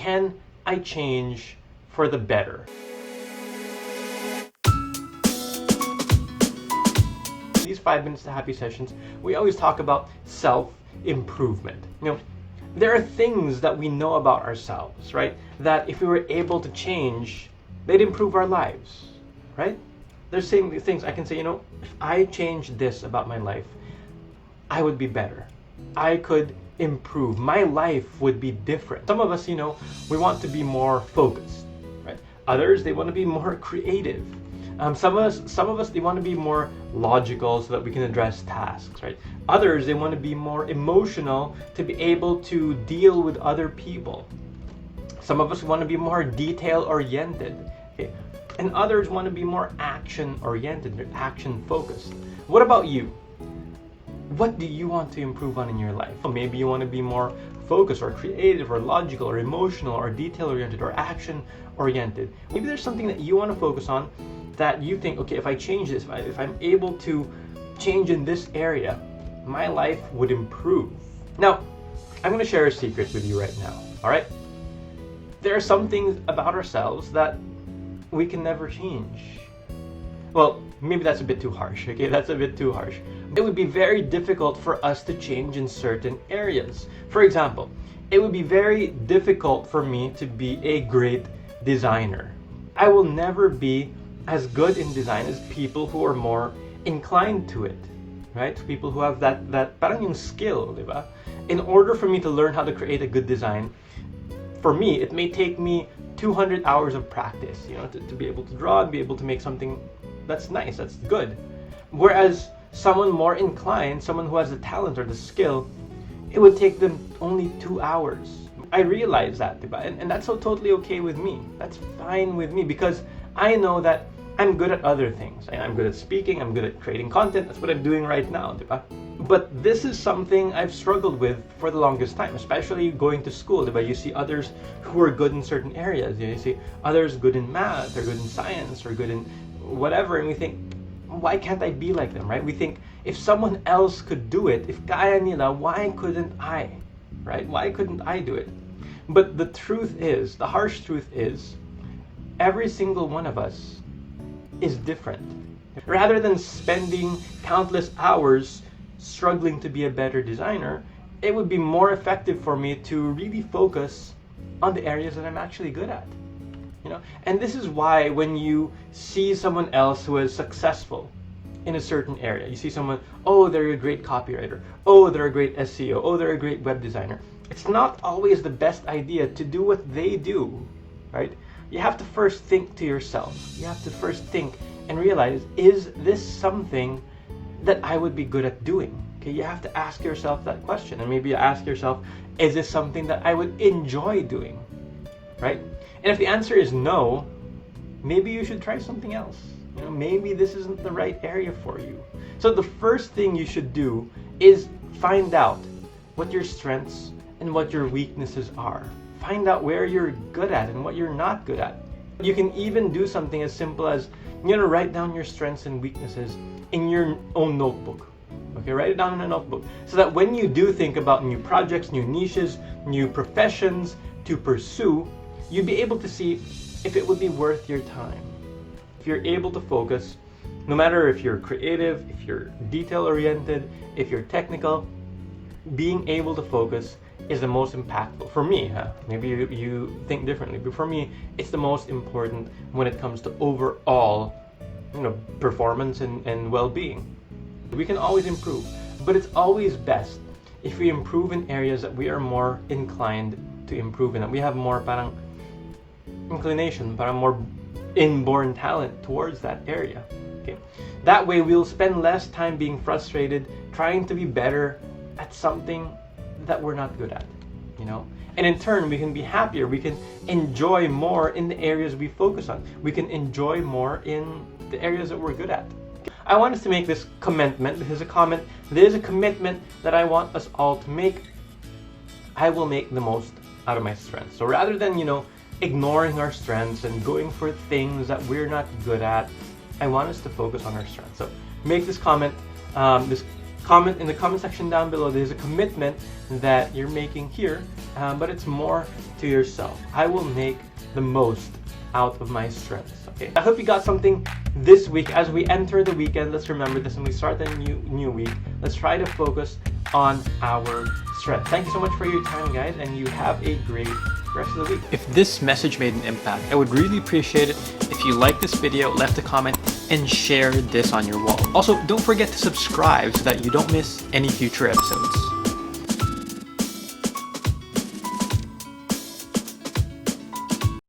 can I change for the better? These 5 minutes to happy sessions, we always talk about self-improvement. There are things that we know about ourselves, right? That if we were able to change, they'd improve our lives, right? There's things I can say, if I changed this about my life, I would be better. I could improve. My life would be different. Some of us, we want to be more focused, right? Others, they want to be more creative. Some of us, they want to be more logical so that we can address tasks, right? Others, they want to be more emotional to be able to deal with other people. Some of us want to be more detail-oriented, okay? And others want to be more action-oriented, action-focused. What about you? What do you want to improve on in your life? Maybe you want to be more focused or creative or logical or emotional or detail-oriented or action-oriented. Maybe there's something that you want to focus on that you think, okay, if I change this, if I'm able to change in this area, my life would improve. Now, I'm going to share a secret with you right now, all right? There are some things about ourselves that we can never change. Well, maybe that's a bit too harsh, okay? That's a bit too harsh. It would be very difficult for us to change in certain areas. For example, it would be very difficult for me to be a great designer. I will never be as good in design as people who are more inclined to it, right? People who have that parang yung skill, diba? In order for me to learn how to create a good design, for me, it may take me 200 hours of practice, to be able to draw and be able to make something that's nice, that's good. Whereas someone more inclined, someone who has the talent or the skill, it would take them only 2 hours. I realize that, diba? And that's so totally okay with me. That's fine with me because I know that I'm good at other things. I'm good at speaking, I'm good at creating content. That's what I'm doing right now, diba? But this is something I've struggled with for the longest time, especially going to school, diba? You see others who are good in certain areas. You see others good in math, or good in science, or good in whatever, and we think, why can't I be like them, right? We think, if someone else could do it, if kaya nila, why couldn't I, right? Why couldn't I do it? But the truth is, the harsh truth is, every single one of us is different. Rather than spending countless hours struggling to be a better designer, it would be more effective for me to really focus on the areas that I'm actually good at. And this is why when you see someone else who is successful in a certain area, you see someone, oh, they're a great copywriter, oh, they're a great SEO, oh, they're a great web designer. It's not always the best idea to do what they do, right? You have to first think to yourself. You have to first think and realize, is this something that I would be good at doing? Okay, you have to ask yourself that question, and maybe ask yourself, is this something that I would enjoy doing, right? And if the answer is no, maybe you should try something else. Maybe this isn't the right area for you. So the first thing you should do is find out what your strengths and what your weaknesses are. Find out where you're good at and what you're not good at. You can even do something as simple as, write down your strengths and weaknesses in your own notebook. Okay, write it down in a notebook so that when you do think about new projects, new niches, new professions to pursue, you'd be able to see if it would be worth your time. If you're able to focus, no matter if you're creative, if you're detail-oriented, if you're technical, being able to focus is the most impactful. For me, maybe you think differently, but for me, it's the most important when it comes to overall, performance and well-being. We can always improve, but it's always best if we improve in areas that we are more inclined to improve in, that we have more parang inclination, parang more inborn talent towards that area. Okay, that way we'll spend less time being frustrated trying to be better at something that we're not good at, and in turn we can be happier, we can enjoy more in the areas we focus on, we can enjoy more in the areas that we're good at. I want us to make this commitment. This is a commitment that I want us all to make. I will make the most out of my strengths. So rather than ignoring our strengths and going for things that we're not good at, I want us to focus on our strengths. So make this comment, this comment in the comment section down below. There's a commitment that you're making here, but it's more to yourself. I will make the most out of my strengths. Okay, I hope you got something this week. As we enter the weekend, let's remember this, and we start the new week. Let's try to focus on our strength. Thank you so much for your time, guys, and you have a great rest of the week. If this message made an impact, I would really appreciate it if you like this video, left a comment, and share this on your wall. Also, don't forget to subscribe so that you don't miss any future episodes.